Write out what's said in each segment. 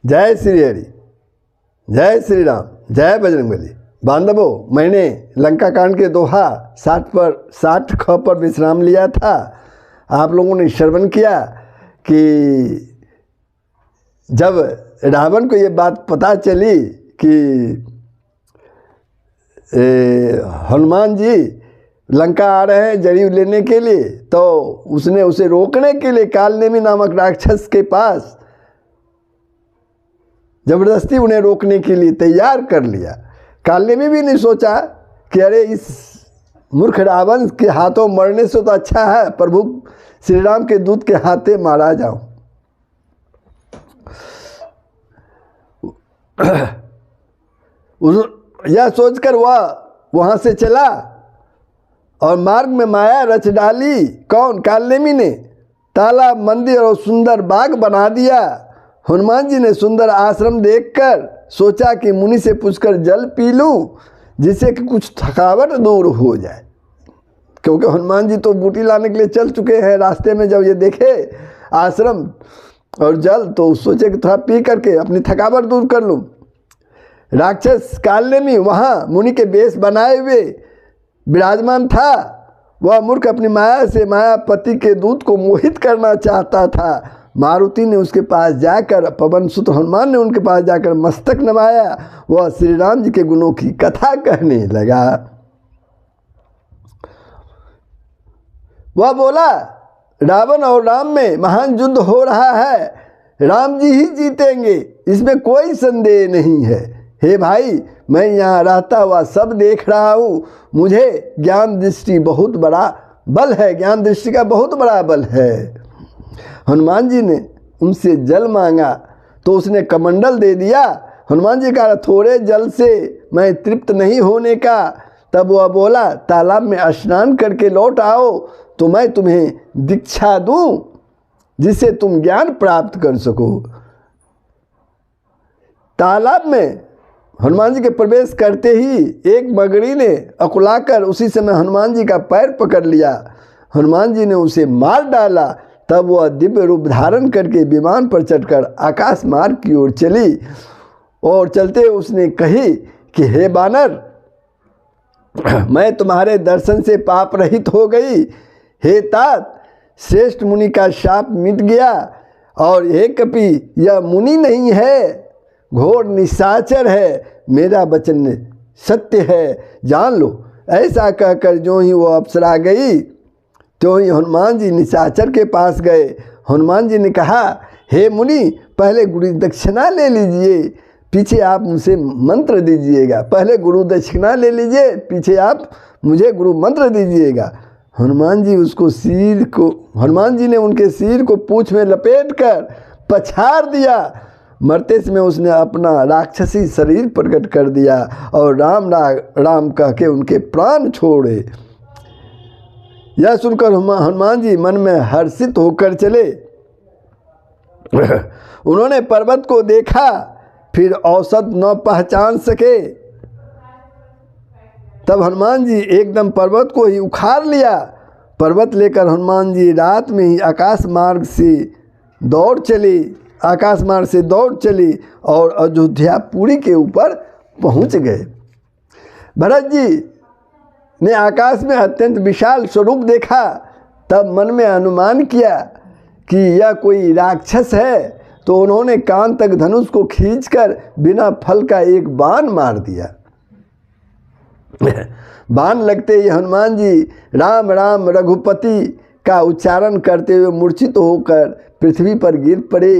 जय श्री हरि, जय श्री राम, जय बजरंगबली। बांधवों, मैंने लंका कांड के दोहा 60 ख पर विश्राम लिया था। आप लोगों ने श्रवण किया कि जब रावण को ये बात पता चली कि हनुमान जी लंका आ रहे हैं जरी लेने के लिए, तो उसने उसे रोकने के लिए कालनेमी नामक राक्षस के पास जबरदस्ती उन्हें रोकने के लिए तैयार कर लिया। कालनेमी भी नहीं सोचा कि अरे इस मूर्ख रावण के हाथों मरने से तो अच्छा है प्रभु श्री राम के दूत के हाथे मारा जाऊं। यह सोचकर वह वहाँ से चला और मार्ग में माया रच डाली। कौन? कालनेमी ने। तालाब, मंदिर और सुंदर बाग बना दिया। हनुमान जी ने सुंदर आश्रम देखकर सोचा कि मुनि से पूछकर जल पी लूं, जिससे कि कुछ थकावट दूर हो जाए, क्योंकि हनुमान जी तो बूटी लाने के लिए चल चुके हैं। रास्ते में जब ये देखे आश्रम और जल, तो सोचे कि थोड़ा पी करके अपनी थकावट दूर कर लूं। राक्षस कालनेमी वहाँ मुनि के वेश बनाए हुए विराजमान था। वह मूर्ख अपनी माया से मायापति के दूत को मोहित करना चाहता था। मारुति ने उसके पास जाकर, पवन सुत हनुमान ने उनके पास जाकर मस्तक नवाया। वह श्री राम जी के गुणों की कथा कहने लगा। वह बोला, रावण और राम में महान युद्ध हो रहा है, राम जी ही जीतेंगे, इसमें कोई संदेह नहीं है। हे भाई, मैं यहाँ रहता हुआ सब देख रहा हूँ। मुझे ज्ञान दृष्टि बहुत बड़ा बल है, ज्ञान दृष्टि का बहुत बड़ा बल है। हनुमान जी ने उनसे जल मांगा तो उसने कमंडल दे दिया। हनुमान जी कहा, थोड़े जल से मैं तृप्त नहीं होने का। तब वह बोला, तालाब में स्नान करके लौट आओ तो मैं तुम्हें दीक्षा दूं, जिससे तुम ज्ञान प्राप्त कर सको। तालाब में हनुमान जी के प्रवेश करते ही एक मगरी ने अकुलाकर उसी समय हनुमान जी का पैर पकड़ लिया। हनुमान जी ने उसे मार डाला। तब वह दिव्य रूप धारण करके विमान पर चढ़कर आकाश मार्ग की ओर चली और चलते उसने कही कि हे बानर, मैं तुम्हारे दर्शन से पाप रहित हो गई। हे तात, श्रेष्ठ मुनि का शाप मिट गया। और हे कपि, यह मुनि नहीं है, घोर निशाचर है। मेरा वचन सत्य है, जान लो। ऐसा कहकर जो ही वो अप्सरा गई, तो ही हनुमान जी निशाचर के पास गए। हनुमान जी ने कहा, हे मुनि, पहले गुरु दक्षिणा ले लीजिए, पीछे आप मुझसे मंत्र दीजिएगा। पहले गुरु दक्षिणा ले लीजिए, पीछे आप मुझे गुरु मंत्र दीजिएगा। हनुमान जी ने उनके सिर को पूंछ में लपेट कर पछाड़ दिया। मरते समय उसने अपना राक्षसी शरीर प्रकट कर दिया और राम राम कह के उनके प्राण छोड़े। यह सुनकर हनुमान जी मन में हर्षित होकर चले। उन्होंने पर्वत को देखा, फिर औसत न पहचान सके। तब हनुमान जी एकदम पर्वत को ही उखाड़ लिया। पर्वत लेकर हनुमान जी रात में ही आकाश मार्ग से दौड़ चली और अयोध्यापुरी के ऊपर पहुंच गए। भरत जी ने आकाश में अत्यंत विशाल स्वरूप देखा। तब मन में अनुमान किया कि यह कोई राक्षस है, तो उन्होंने कान तक धनुष को खींचकर बिना फल का एक बाण मार दिया। बाण लगते ही हनुमान जी राम राम रघुपति का उच्चारण करते हुए मूर्छित होकर पृथ्वी पर गिर पड़े।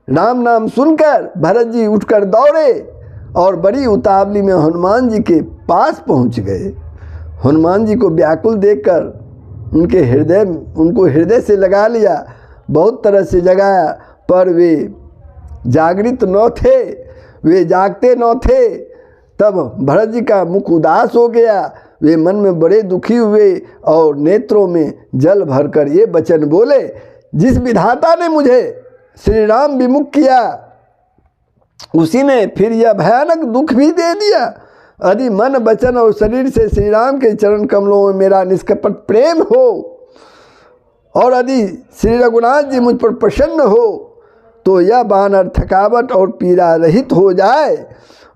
राम नाम सुनकर भरत जी उठकर दौड़े और बड़ी उतावली में हनुमान जी के पास पहुंच गए। हनुमान जी को व्याकुल देखकर उनको हृदय से लगा लिया, बहुत तरह से जगाया, पर वे जागृत न थे, वे जागते न थे। तब भरत जी का मुख उदास हो गया। वे मन में बड़े दुखी हुए और नेत्रों में जल भरकर ये वचन बोले, जिस विधाता ने मुझे श्री राम विमुख किया, उसी ने फिर यह भयानक दुख भी दे दिया। यदि मन, वचन और शरीर से श्री राम के चरण कमलों में मेरा निष्कपट प्रेम हो और यदि श्री रघुनाथ जी मुझ पर प्रसन्न हो, तो यह बानर थकावट और पीड़ा रहित हो जाए।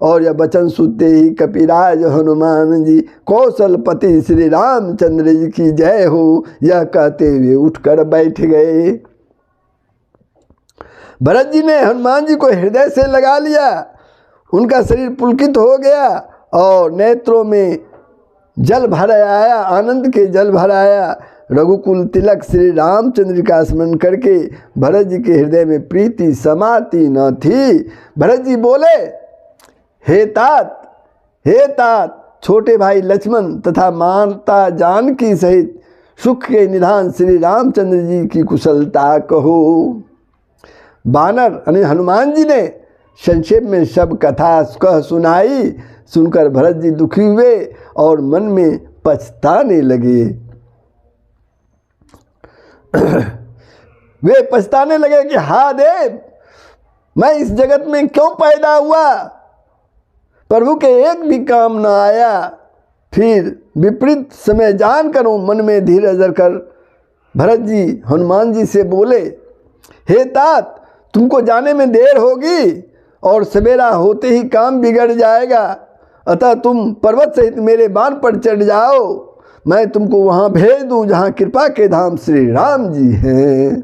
और यह वचन सुनते ही कपिराज हनुमान जी कौशलपति श्री रामचंद्र जी की जय हो, यह कहते हुए उठकर बैठ गए। भरत जी ने हनुमान जी को हृदय से लगा लिया। उनका शरीर पुलकित हो गया और नेत्रों में जल भर आया, आनंद के जल भर आया। रघुकुल तिलक श्री रामचंद्र का स्मरण करके भरत जी के हृदय में प्रीति समाती न थी। भरत जी बोले, हे तात, छोटे भाई लक्ष्मण तथा माता जानकी सहित सुख के निधान श्री रामचंद्र जी की कुशलता कहो। बानर यानी हनुमान जी ने संक्षेप में सब कथा कह सुनाई। सुनकर भरत जी दुखी हुए और मन में पछताने लगे। वे पछताने लगे कि हा देव, मैं इस जगत में क्यों पैदा हुआ, प्रभु के एक भी काम न आया। फिर विपरीत समय जानकर मन में धीरज रखकर भरत जी हनुमान जी से बोले, हे तात, तुमको जाने में देर होगी और सवेरा होते ही काम बिगड़ जाएगा, अतः तुम पर्वत सहित मेरे बाण पर चढ़ जाओ, मैं तुमको वहाँ भेज दूँ जहाँ कृपा के धाम श्री राम जी हैं।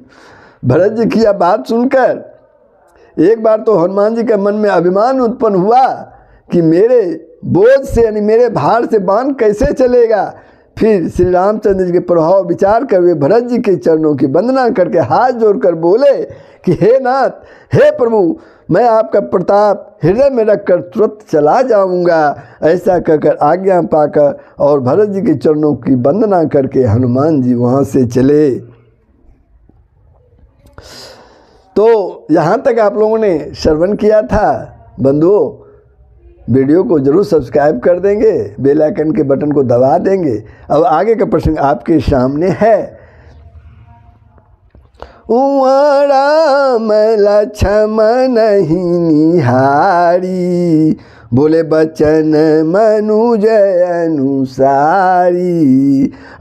भरत जी की यह बात सुनकर एक बार तो हनुमान जी के मन में अभिमान उत्पन्न हुआ कि मेरे बोझ से यानी मेरे भार से बाण कैसे चलेगा। फिर श्री रामचंद्र जी के प्रभाव विचार कर वे भरत जी के चरणों की वंदना करके हाथ जोड़कर बोले कि हे नाथ, हे प्रभु, मैं आपका प्रताप हृदय में रखकर तुरंत चला जाऊंगा। ऐसा कहकर आज्ञा पाकर और भरत जी के चरणों की वंदना करके हनुमान जी वहाँ से चले। तो यहाँ तक आप लोगों ने श्रवण किया था। बंधुओं, वीडियो को जरूर सब्सक्राइब कर देंगे, बेल आइकन के बटन को दबा देंगे। अब आगे का प्रसंग आपके सामने है। उहाँ राम लक्ष्मण ही निहारी, बोले बचन मनुज अनुसारी।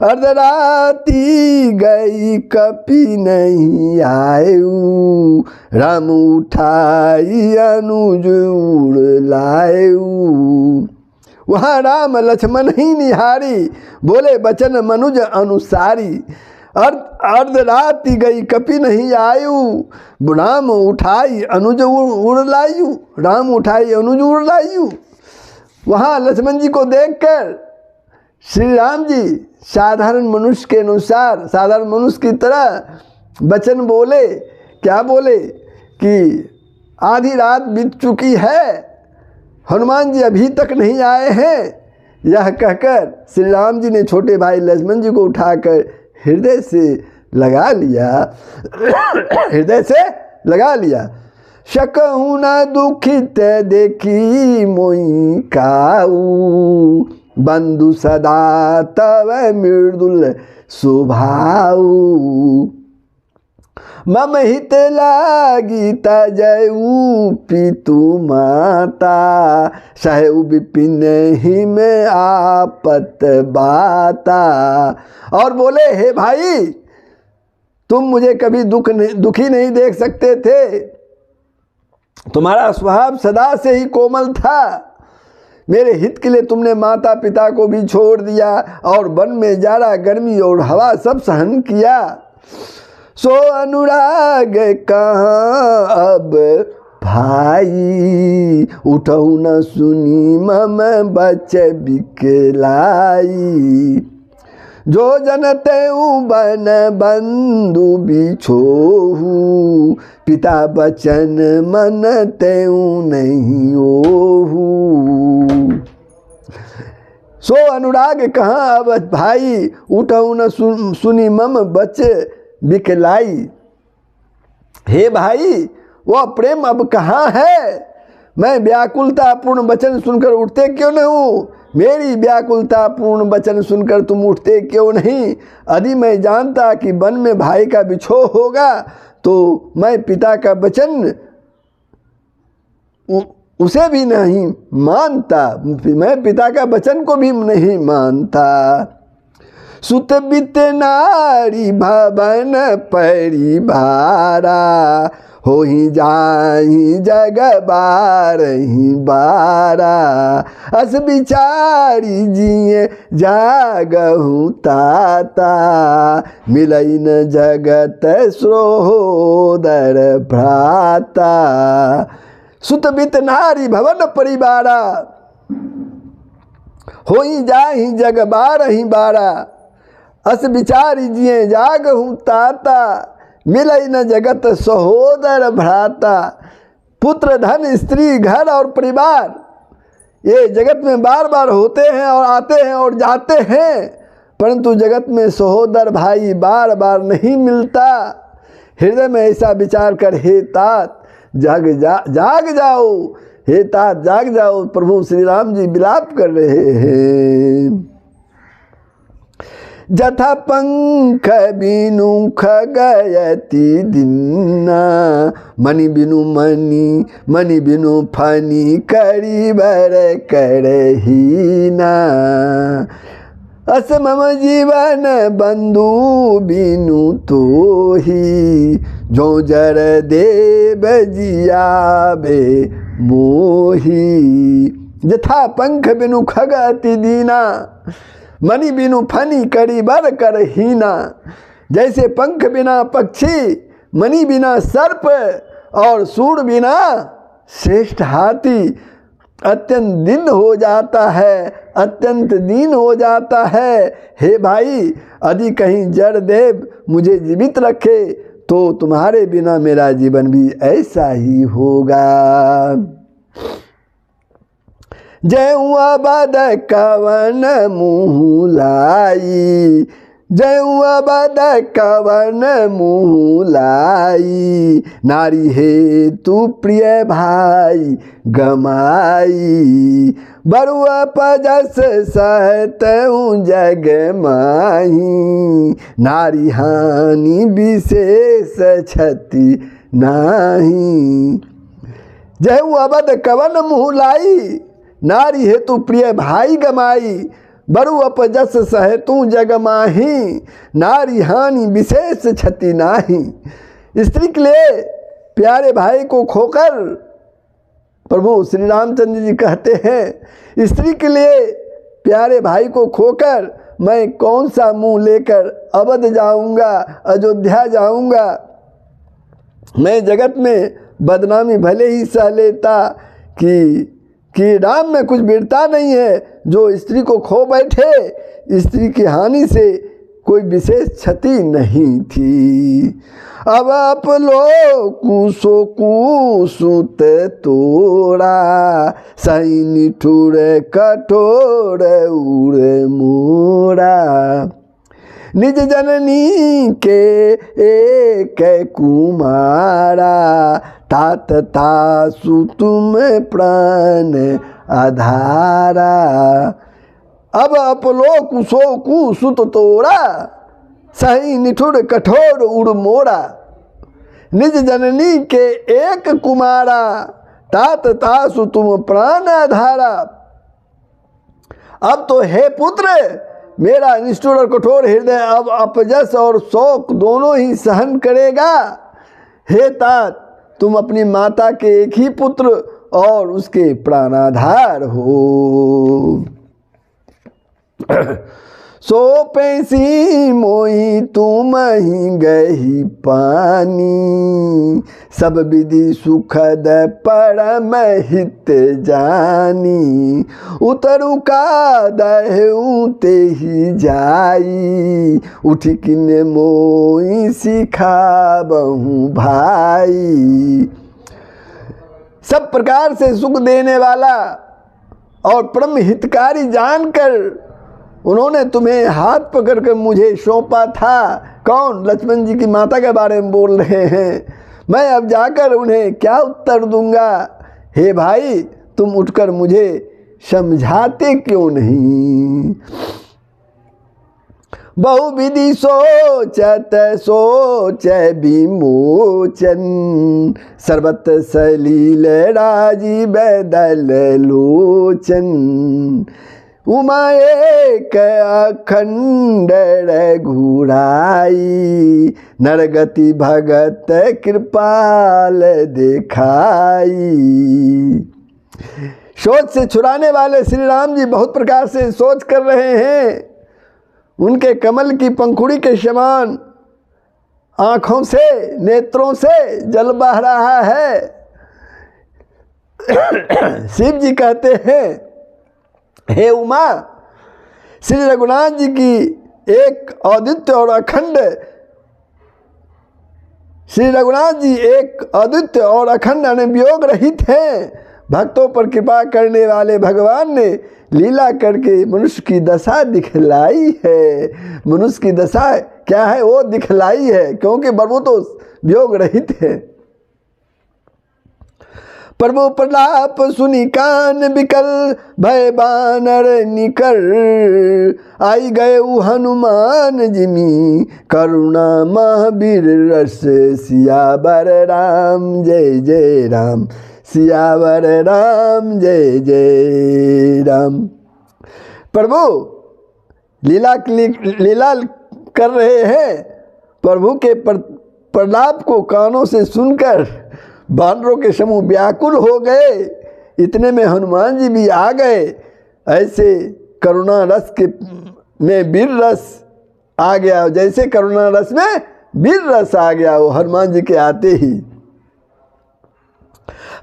अर्धराती गई कपि नहीं आयु, राम उठाई अनुज उड़ लायु। वहाँ राम लक्ष्मण ही निहारी, बोले बचन मनुज अनुसारी। अर्धराती गई कपि नहीं आयु, राम उठाई अनुज उड़ लायु, राम उठाई अनुज उड़ लायु। वहाँ लक्ष्मण जी को देखकर श्री राम जी साधारण मनुष्य के अनुसार, साधारण मनुष्य की तरह वचन बोले। क्या बोले कि आधी रात बीत चुकी है, हनुमान जी अभी तक नहीं आए हैं। यह कहकर श्री राम जी ने छोटे भाई लक्ष्मण जी को उठाकर हृदय से लगा लिया, हृदय से लगा लिया। शकहु न दुखित देखी मोहि काऊ, बंधु सदा तव मृदुल स्वभाऊ। मम हित लागी तजऊ पितु माता, सहु विपिन ही में आपत बाता। और बोले, हे भाई, तुम मुझे कभी दुखी नहीं देख सकते थे, तुम्हारा स्वभाव सदा से ही कोमल था। मेरे हित के लिए तुमने माता पिता को भी छोड़ दिया और वन में जाड़ा गर्मी और हवा सब सहन किया। सो अनुराग कहाँ अब भाई, उठऊ न सुनी मम बच बिकलाई। जो जनते बन बंधु बिछोहू, पिता बचन मन तेऊ नहीं ओहू। सो अनुराग कहाँ अब भाई, उठऊ न सुनी मम बच बिकलाई। हे भाई, वह प्रेम अब कहाँ है? मैं व्याकुलता पूर्ण वचन सुनकर उठते क्यों नहीं हूँ? मेरी व्याकुलता पूर्ण वचन सुनकर तुम उठते क्यों नहीं? यदि मैं जानता कि वन में भाई का बिछोह होगा तो मैं पिता का वचन उसे भी नहीं मानता, मैं पिता का वचन को भी नहीं मानता। सुत बित नारी भवन परिभारा, होई जाहि जग बारहि बारा अस बिचारी जिए जागहु ताता मिलई न जगत सहोदर भ्राता सुत बित नारी भवन परिवारा होई जाहि जग बारहि बारा अस बिचारी जिए जागहु ताता मिलई न जगत सहोदर भ्राता। पुत्र धन स्त्री घर और परिवार ये जगत में बार बार होते हैं और आते हैं और जाते हैं, परंतु जगत में सहोदर भाई बार बार नहीं मिलता। हृदय में ऐसा विचार कर हे तात जाग जाओ, हे तात जाग जाओ। प्रभु श्री राम जी विलाप कर रहे हैं। जथा पंख बिनु खगयति दिन्ना मणि बिनु मणि मणि बिनु फनी करी बर करहीना अस मम जीवन बंधु बिनु तोही जो जर देव जियाबे मोही। जथा पंख बिनु खगयति दीना मणि बिनु फनी करी बर कर हीना। जैसे पंख बिना पक्षी, मणि बिना सर्प और सूर बिना श्रेष्ठ हाथी अत्यंत दीन हो जाता है, अत्यंत दीन हो जाता है। हे भाई, यदि कहीं जड़ देव मुझे जीवित रखे तो तुम्हारे बिना मेरा जीवन भी ऐसा ही होगा। जयऊ अबद कवन मुँह लाई, जयऊ अबद कवन मुँह लाई, नारी हे तू प्रिय भाई गमाई। बरुआ पजस सहतऊँ जग माही, नारी हानि विशेष क्षति नाही। जयऊ अबद कवन मुँह लाई, नारी हेतु प्रिय भाई गमाई। बरु अपजस सहतु जग माही, नारी हानि विशेष क्षति नाही। स्त्री के लिए प्यारे भाई को खोकर प्रभु श्री रामचंद्र जी कहते हैं, स्त्री के लिए प्यारे भाई को खोकर मैं कौन सा मुंह लेकर अवध जाऊंगा, अयोध्या जाऊंगा। मैं जगत में बदनामी भले ही सह लेता कि राम में कुछ वीरता नहीं है, जो स्त्री को खो बैठे, स्त्री की हानि से कोई विशेष क्षति नहीं थी। अब आप लो कुसो कुसुत तोड़ा, सही निठुर कठोर उड़ मोरा। निज जननी के एक कुमारा, तात तासु तुम प्राण आधारा। अब अपलो कुसो कुसुत तोड़ा, सही निठुर कठोर उड़ मोरा। निज जननी के एक कुमारा, तात तासु तुम प्राण आधारा। अब तो हे पुत्र, मेरा निष्ठुर और कठोर हृदय अब अपजस और शोक दोनों ही सहन करेगा। हे तात, तुम अपनी माता के एक ही पुत्र और उसके प्राणाधार हो। सो पैसी मोई तुम ही गही पानी, सब विधि सुखद परम हित जानी। उतरु का दहु ते ही जाई, उठ किन मोई सिखाबहु भाई। सब प्रकार से सुख देने वाला और परम हितकारी जानकर उन्होंने तुम्हें हाथ पकड़कर मुझे सौंपा था। कौन? लक्ष्मण जी की माता के बारे में बोल रहे हैं। मैं अब जाकर उन्हें क्या उत्तर दूंगा? हे भाई, तुम उठकर मुझे समझाते क्यों नहीं? बहुविधि सोचत सोच विमोचन, सर्वत सलील राजीव दल लोचन। उमा एक अखंड रघुराई, नरगति भगत कृपाल दिखाई। सोच से छुड़ाने वाले श्री राम जी बहुत प्रकार से सोच कर रहे हैं। उनके कमल की पंखुड़ी के समान आँखों से, नेत्रों से जल बह रहा है। शिव जी कहते हैं, हे उमा, श्री रघुनाथ जी की एक अद्वितीय और अखंड, श्री रघुनाथ जी एक अद्वितीय और अखंड वियोग रहित हैं। भक्तों पर कृपा करने वाले भगवान ने लीला करके मनुष्य की दशा दिखलाई है। मनुष्य की दशा क्या है, वो दिखलाई है, क्योंकि प्रभु तो वियोग रहित है। प्रभु प्रलाप सुनि कान बिकल, भय बानर निकर, आई गए हनुमान जिमी, करुणा महावीर रस, सियावर राम जय जय राम, सियावर राम जय जय राम। प्रभु लीला कर रहे हैं। प्रभु के प्रलाप को कानों से सुनकर बानरों के समूह व्याकुल हो गए। इतने में हनुमान जी भी आ गए। ऐसे करुणा रस के में वीर रस आ गया, जैसे करुणा रस में वीर रस आ गया वो हनुमान जी के आते ही।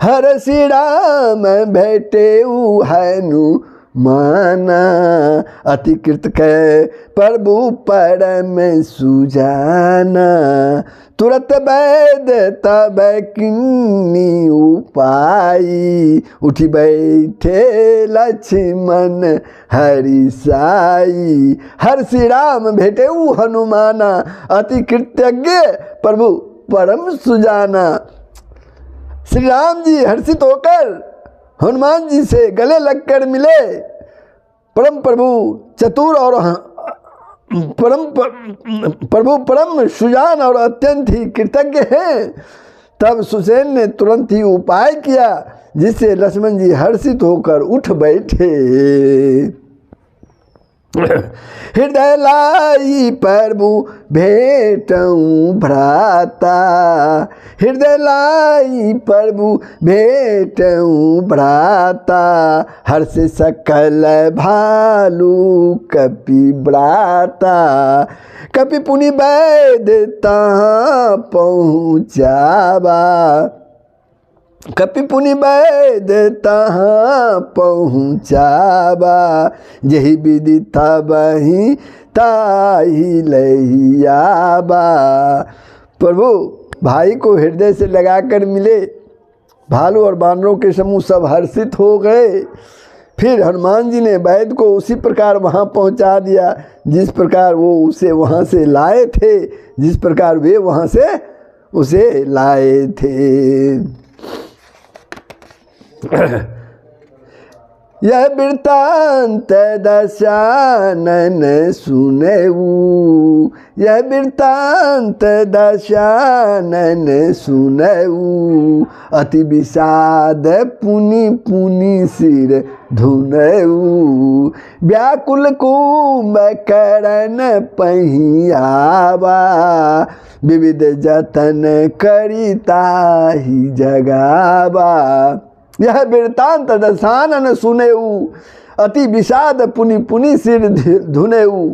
हर श्री राम भेटे हनु माना, अति कृत कै प्रभु परम सुजाना, तुरत वैद तब किन्नी उपाई, उठी बैठे लक्ष्मण हरि साई। हर श्री राम भेटे हनुमाना, अति कृतज्ञ प्रभु परम सुजाना। श्री राम जी हर्षित होकर हनुमान जी से गले लगकर मिले। परम प्रभु चतुर और प्रभु परम सुजान और अत्यंत ही कृतज्ञ हैं। तब सुसेन ने तुरंत ही उपाय किया, जिससे लक्ष्मण जी हर्षित होकर उठ बैठे। हृदय लाई प्रभु भेटऊँ भ्राता, हृदय लाई प्रभु भेटऊँ भ्राता, हर्ष सकल भालू कपि ब्राता, कपि पुनि वैद तहाँ पहुँचावा, कपि पुनि वैद तहाँ पहुँचावा, यही विधि तबहि ताहि लहियाबा। प्रभु भाई को हृदय से लगाकर मिले। भालू और बानरों के समूह सब हर्षित हो गए। फिर हनुमान जी ने वैद को उसी प्रकार वहाँ पहुँचा दिया जिस प्रकार वो उसे वहाँ से लाए थे, जिस प्रकार वे वहाँ से उसे लाए थे। यह वृत्तांत दशानन सुनेऊ, यह वृत्तांत दशानन सुनेऊ, अति विषाद पुनि पुनि सिर धुनेऊ, व्याकुल कुंभकर्ण पहियावा, विविध जतन करिता ही जगावा। यह वृत्तांत दशानन सुनेऊ, अति विषाद पुनि पुनि सिर धुनेऊ।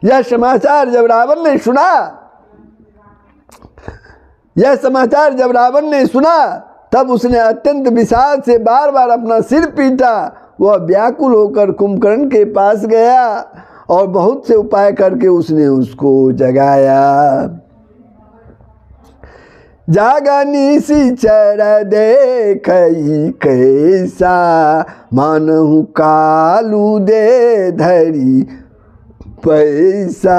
यह समाचार जब रावण ने सुना, यह समाचार जब रावण ने सुना, तब उसने अत्यंत विषाद से बार बार अपना सिर पीटा। वह व्याकुल होकर कुंभकर्ण के पास गया और बहुत से उपाय करके उसने उसको जगाया। जागा निशिचर देखई कैसा, मानहु कालू दे धरी पैसा,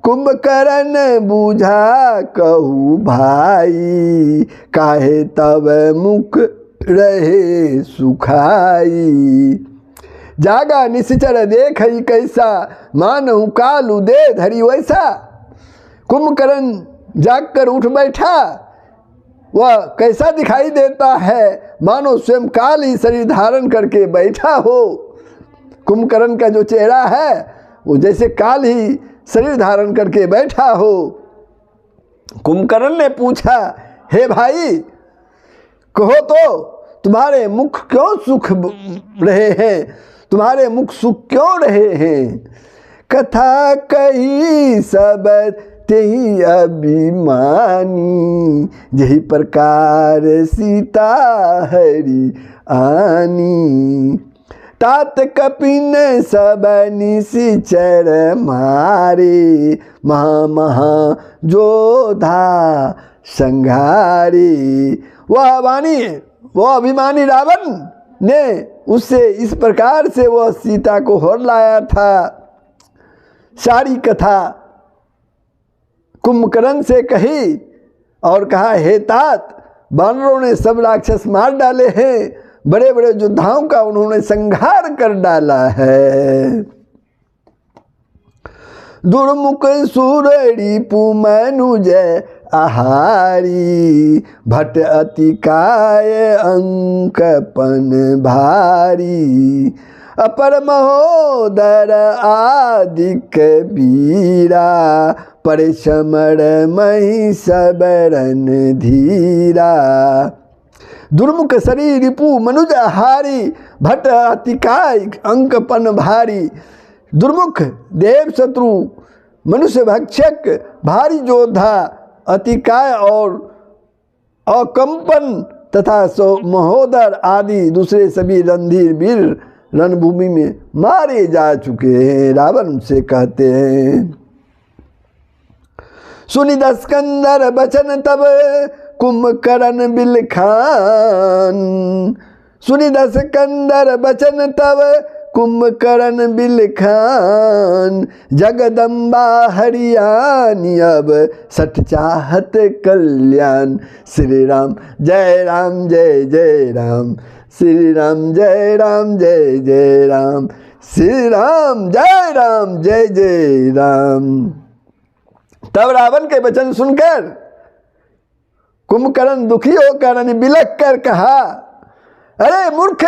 कुंभकर्ण बूझा कहू भाई, काहे तब मुख रहे सुखाई। जागा निशिचर देखई कैसा, मानहु कालू दे धरी वैसा। कुंभकर्ण जागकर उठ बैठा। वह कैसा दिखाई देता है, मानो स्वयं काल ही शरीर धारण करके बैठा हो। कुंभकर्ण का जो चेहरा है वो जैसे काल ही शरीर धारण करके बैठा हो। कुंभकर्ण ने पूछा, हे भाई कहो तो तुम्हारे मुख क्यों सुख रहे हैं, तुम्हारे मुख सुख क्यों रहे हैं। कथा कही सब तेहि अभिमानी, यही प्रकार सीता हरि आनी। तात कपिन सब निशिचर मारे, महा जोधा संघारे। वह अभिमानी रावण ने उससे इस प्रकार से वह सीता को हर लाया था। सारी कथा कुंभकर्ण से कही और कहा, हे तात, वानरों ने सब राक्षस मार डाले हैं, बड़े बड़े योद्धाओं का उन्होंने संहार कर डाला है। दुर्मुख सुरड़ी पुमनुज आहारी, भट अतिकाय अंकपन भारी। अपर महोदर आदिक बीरा, परिसमर मही सबरन धीरा। दुर्मुख शरीर रिपु मनुज आहारी, भट अतिकाय अंकपन भारी। दुर्मुख देव शत्रु मनुष्य भक्षक भारी योद्धा, अतिकाय और अकंपन तथा महोदर आदि दूसरे सभी रणधीर वीर रणभूमि में मारे जा चुके हैं। रावण से कहते हैं, सुनि दस्कंदर बचन तब कुंभकर्ण बिलखान। सुनि दस्कंदर बचन तब कुंभकर्ण बिलखान। जगदम्बा हरियाणी अब सठ चाहत कल्याण। श्री राम जय राम जय जय राम, श्री राम जय राम जय जय राम, श्री राम जय राम जय जय राम। तब रावण के वचन सुनकर कुंभकर्ण दुखी होकर बिलख कर कहा, अरे मूर्ख,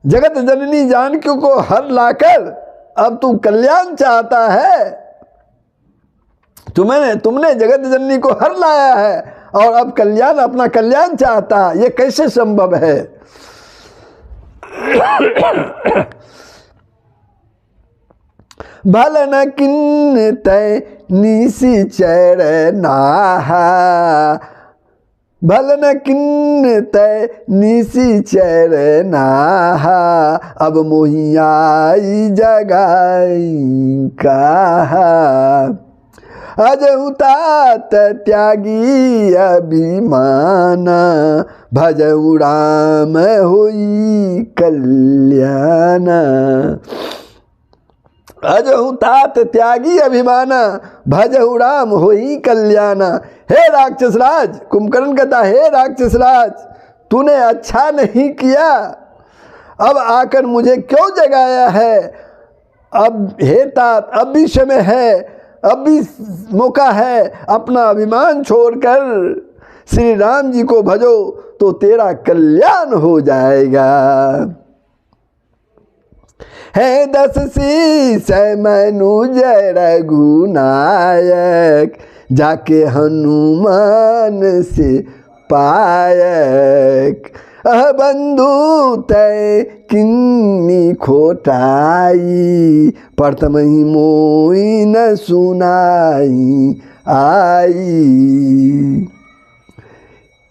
जगत जननी जानकी को हर लाकर अब तू कल्याण चाहता है। तुमने जगत जननी को हर लाया है और अब कल्याण, अपना कल्याण चाहता, ये कैसे संभव है। भल न किन्न तय निशिचर नाहा, भल न किन्न तय निशिचर नाहा। अब मोहियाई जगाई कहा, अजहु तात त्यागी अभिमाना। भजहु राम होई कल्याणा। अजहु तात त्यागी अभिमाना, भजहु राम होई कल्याणा। हे राक्षस राज, कुंभकर्ण कहता, हे राक्षस राज, तूने अच्छा नहीं किया, अब आकर मुझे क्यों जगाया है। अब हे तात, अब भी समय है, अब भी मौका है, अपना अभिमान छोड़कर श्री राम जी को भजो तो तेरा कल्याण हो जाएगा। है 10 शीश मनुज रघुनायक, जाके हनुमान से पायक। बंधु तय किन्नी खोटाई, प्रथम ही मोई न सुनाई आई।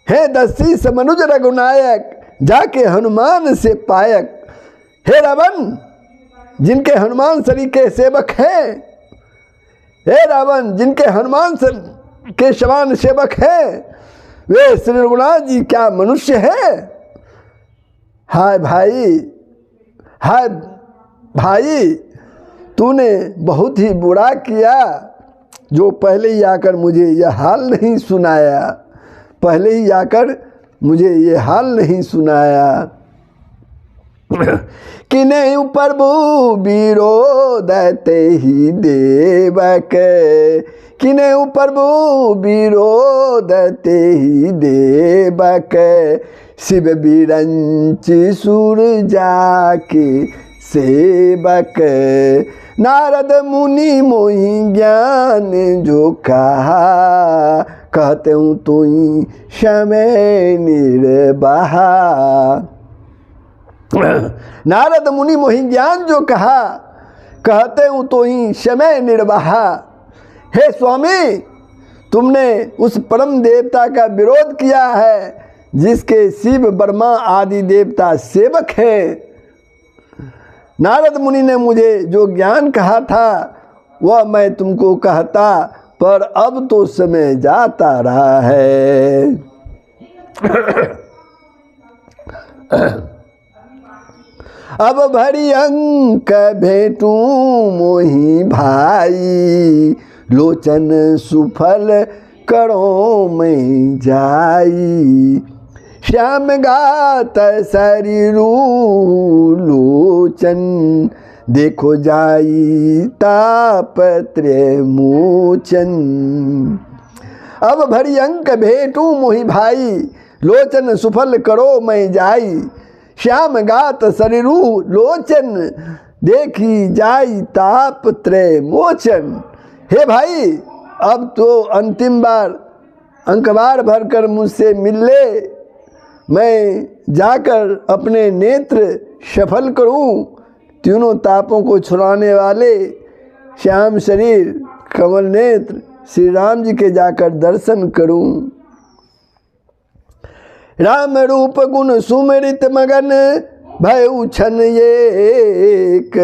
हे 10 शीश मनुज रघुनायक, जाके हनुमान से पायक। हे रावण, जिनके हनुमान शरीर के सेवक हैं, हे रावण, जिनके हनुमान के समान सेवक हैं, वे श्री रघुनाथ जी क्या मनुष्य है। हाय भाई, हाय भाई, तूने बहुत ही बुरा किया जो पहले ही आकर मुझे यह हाल नहीं सुनाया, पहले ही आकर मुझे ये हाल नहीं सुनाया। किन्हीं प्रभु विरोध ते ही देवक, किन्हीं प्रभु विरोध ते ही देवक, शिव बिरंच सुर जाके सेवक। नारद मुनि मोहि ज्ञान जो कहा, कहते हूँ तू ही समय निर्वाहा। नारद मुनि मोहि ज्ञान जो कहा, कहते हूँ तो ही समय निर्वाहा। हे स्वामी, तुमने उस परम देवता का विरोध किया है जिसके शिव ब्रह्मा आदि देवता सेवक हैं। नारद मुनि ने मुझे जो ज्ञान कहा था वह मैं तुमको कहता, पर अब तो समय जाता रहा है। अब भरी अंक भेटूं मोहि भाई, लोचन सुफल करो मैं जाई। श्याम गात शरीरू लोचन, देखो जाई तापत्रय मोचन। अब भरी अंक भेटूं मोहि भाई, लोचन सुफल करो मैं जाई। श्याम गात शरीरू लोचन, देखी जाई तापत्रय मोचन। हे भाई, अब तो अंतिम बार अंकबार भरकर मुझसे मिल ले, मैं जाकर अपने नेत्र सफल करूं। तीनों तापों को छुड़ाने वाले श्याम शरीर कमल नेत्र श्री राम जी के जाकर दर्शन करूं। राम रूप गुण सुमरित मगन, भयउ छन एक।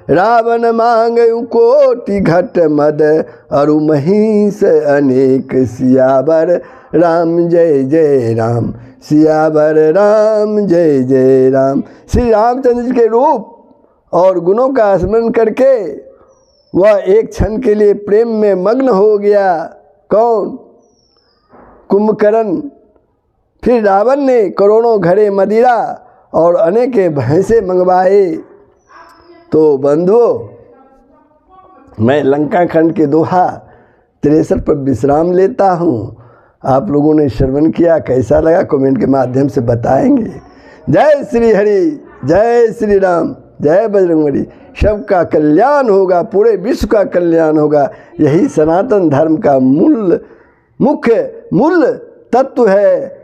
रावण मांगयु कोटि घट मद, अरु महिष अनेक। सियावर राम जय जय राम, सियावर राम जय जय राम। श्री रामचंद्र जी के रूप और गुणों का स्मरण करके वह एक क्षण के लिए प्रेम में मग्न हो गया। कौन? कुंभकर्ण। फिर रावण ने करोड़ों घड़े मदिरा और अनेक भैंसे मंगवाए। तो बंधुओं, मैं लंका खंड के दोहा 63 पर विश्राम लेता हूँ। आप लोगों ने श्रवण किया, कैसा लगा कमेंट के माध्यम से बताएंगे। जय श्री हरि, जय श्री राम, जय बजरंगबली। सबका कल्याण होगा, पूरे विश्व का कल्याण होगा। यही सनातन धर्म का मुख्य मूल तत्व है।